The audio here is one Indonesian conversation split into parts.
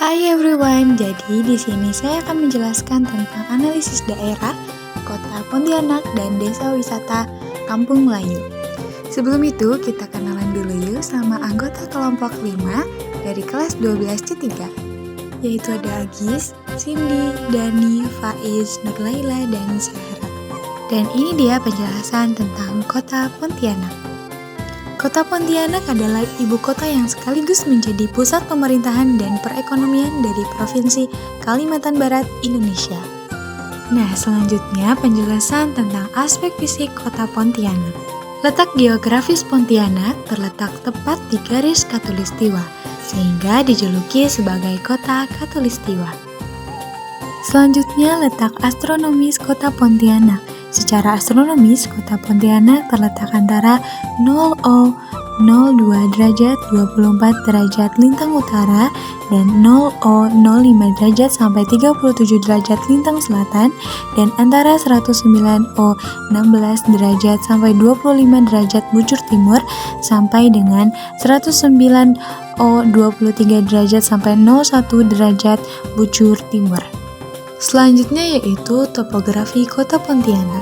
Hai everyone, jadi di sini saya akan menjelaskan tentang analisis daerah, Kota Pontianak, dan Desa Wisata Kampung Melayu. Sebelum itu, kita kenalan dulu yuk sama anggota kelompok 5 dari kelas 12C3, yaitu ada Agis, Cindy, Dani, Faiz, Nurlaila, dan Zahra. Dan ini dia penjelasan tentang Kota Pontianak. Kota Pontianak adalah ibu kota yang sekaligus menjadi pusat pemerintahan dan perekonomian dari Provinsi Kalimantan Barat, Indonesia. Nah, selanjutnya penjelasan tentang aspek fisik Kota Pontianak. Letak geografis Pontianak terletak tepat di garis Khatulistiwa, sehingga dijuluki sebagai Kota Khatulistiwa. Selanjutnya, letak astronomis Kota Pontianak. Secara astronomis, Kota Pontianak terletak antara 0,002 derajat 24 derajat lintang utara dan 0,005 derajat sampai 37 derajat lintang selatan dan antara 109,16 derajat sampai 25 derajat bujur timur sampai dengan 109,23 derajat sampai 01 derajat bujur timur. Selanjutnya yaitu topografi Kota Pontianak.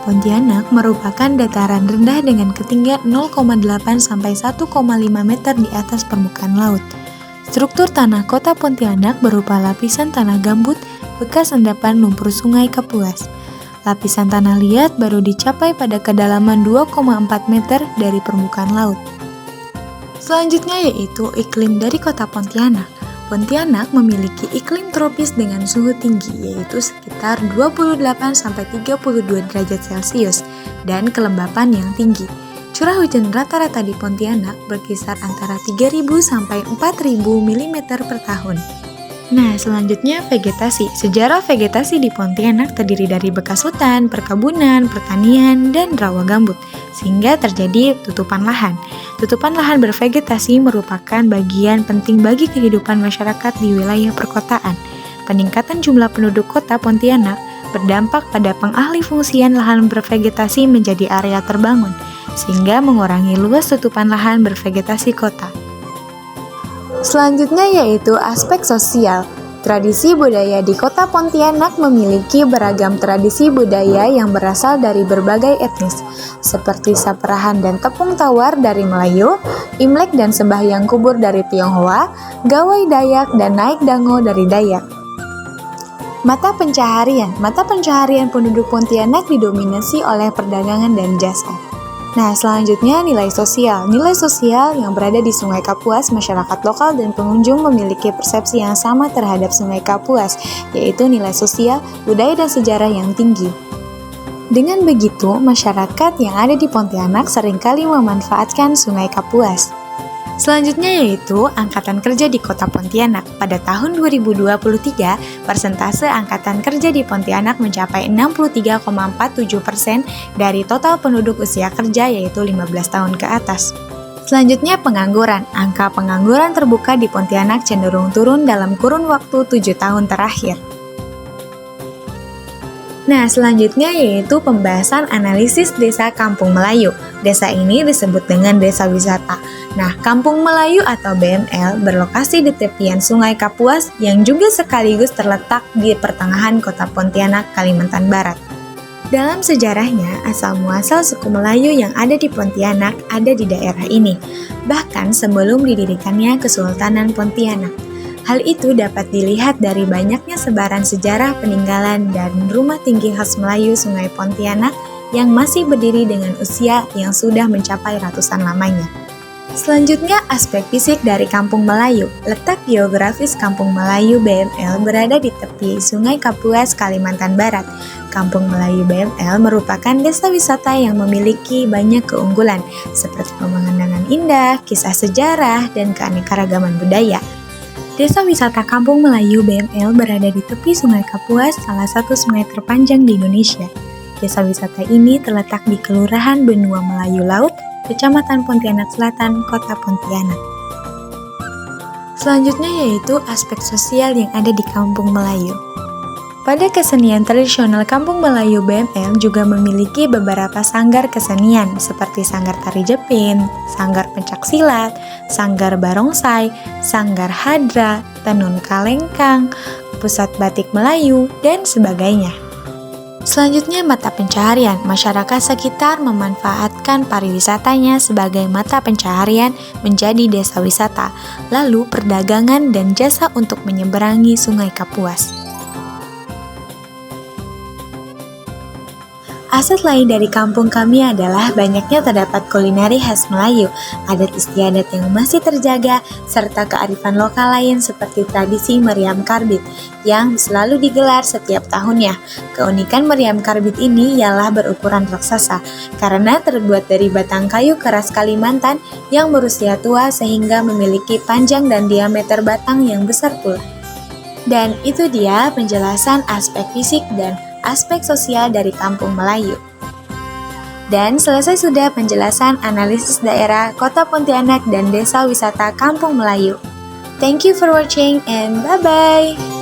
Pontianak merupakan dataran rendah dengan ketinggian 0,8 sampai 1,5 meter di atas permukaan laut. Struktur tanah Kota Pontianak berupa lapisan tanah gambut bekas endapan lumpur Sungai Kapuas. Lapisan tanah liat baru dicapai pada kedalaman 2,4 meter dari permukaan laut. Selanjutnya yaitu iklim dari Kota Pontianak. Pontianak memiliki iklim tropis dengan suhu tinggi yaitu sekitar 28-32 derajat Celcius dan kelembapan yang tinggi. Curah hujan rata-rata di Pontianak berkisar antara 3.000 sampai 4.000 mm per tahun. Nah, selanjutnya vegetasi. Sejarah vegetasi di Pontianak terdiri dari bekas hutan, perkebunan, pertanian, dan rawa gambut, sehingga terjadi tutupan lahan. Tutupan lahan bervegetasi merupakan bagian penting bagi kehidupan masyarakat di wilayah perkotaan. Peningkatan jumlah penduduk kota Pontianak berdampak pada pengalih fungsian lahan bervegetasi menjadi area terbangun, sehingga mengurangi luas tutupan lahan bervegetasi kota. Selanjutnya yaitu aspek sosial. Tradisi budaya di Kota Pontianak memiliki beragam tradisi budaya yang berasal dari berbagai etnis, seperti saperahan dan tepung tawar dari Melayu, Imlek dan sembahyang kubur dari Tionghoa, gawai Dayak dan naik dango dari Dayak. Mata pencaharian penduduk Pontianak didominasi oleh perdagangan dan jasa. Nah, selanjutnya nilai sosial. Nilai sosial yang berada di Sungai Kapuas, masyarakat lokal dan pengunjung memiliki persepsi yang sama terhadap Sungai Kapuas, yaitu nilai sosial, budaya dan sejarah yang tinggi. Dengan begitu, masyarakat yang ada di Pontianak seringkali memanfaatkan Sungai Kapuas. Selanjutnya yaitu Angkatan Kerja di Kota Pontianak. Pada tahun 2023, persentase Angkatan Kerja di Pontianak mencapai 63,47% dari total penduduk usia kerja yaitu 15 tahun ke atas. Selanjutnya pengangguran. Angka pengangguran terbuka di Pontianak cenderung turun dalam kurun waktu 7 tahun terakhir. Nah, selanjutnya yaitu pembahasan analisis Desa Kampung Melayu. Desa ini disebut dengan Desa Wisata. Nah, Kampung Melayu atau BML berlokasi di tepian Sungai Kapuas yang juga sekaligus terletak di pertengahan Kota Pontianak, Kalimantan Barat. Dalam sejarahnya, asal-muasal suku Melayu yang ada di Pontianak ada di daerah ini, bahkan sebelum didirikannya Kesultanan Pontianak. Hal itu dapat dilihat dari banyaknya sebaran sejarah peninggalan dan rumah tinggi khas Melayu Sungai Pontianak yang masih berdiri dengan usia yang sudah mencapai ratusan lamanya. Selanjutnya, aspek fisik dari Kampung Melayu. Letak geografis Kampung Melayu BML berada di tepi Sungai Kapuas, Kalimantan Barat. Kampung Melayu BML merupakan desa wisata yang memiliki banyak keunggulan, seperti pemandangan indah, kisah sejarah, dan keanekaragaman budaya. Desa wisata Kampung Melayu BML berada di tepi Sungai Kapuas, salah satu sungai terpanjang di Indonesia. Desa wisata ini terletak di Kelurahan Benua Melayu Laut, Kecamatan Pontianak Selatan, Kota Pontianak. Selanjutnya yaitu aspek sosial yang ada di Kampung Melayu. Pada kesenian tradisional Kampung Melayu BML juga memiliki beberapa sanggar kesenian seperti sanggar tari jepin, sanggar pencaksilat, sanggar barongsai, sanggar hadra, tenun kalengkang, pusat batik Melayu, dan sebagainya. Selanjutnya mata pencaharian. Masyarakat sekitar memanfaatkan pariwisatanya sebagai mata pencaharian menjadi desa wisata, lalu perdagangan dan jasa untuk menyeberangi Sungai Kapuas. Aset lain dari kampung kami adalah banyaknya terdapat kulineri khas Melayu, adat istiadat yang masih terjaga, serta kearifan lokal lain seperti tradisi meriam karbit yang selalu digelar setiap tahunnya. Keunikan meriam karbit ini ialah berukuran raksasa karena terbuat dari batang kayu keras Kalimantan yang berusia tua sehingga memiliki panjang dan diameter batang yang besar pula. Dan itu dia penjelasan aspek fisik dan aspek sosial dari Kampung Melayu. Dan selesai sudah penjelasan analisis daerah Kota Pontianak dan Desa Wisata Kampung Melayu. Thank you for watching and bye-bye!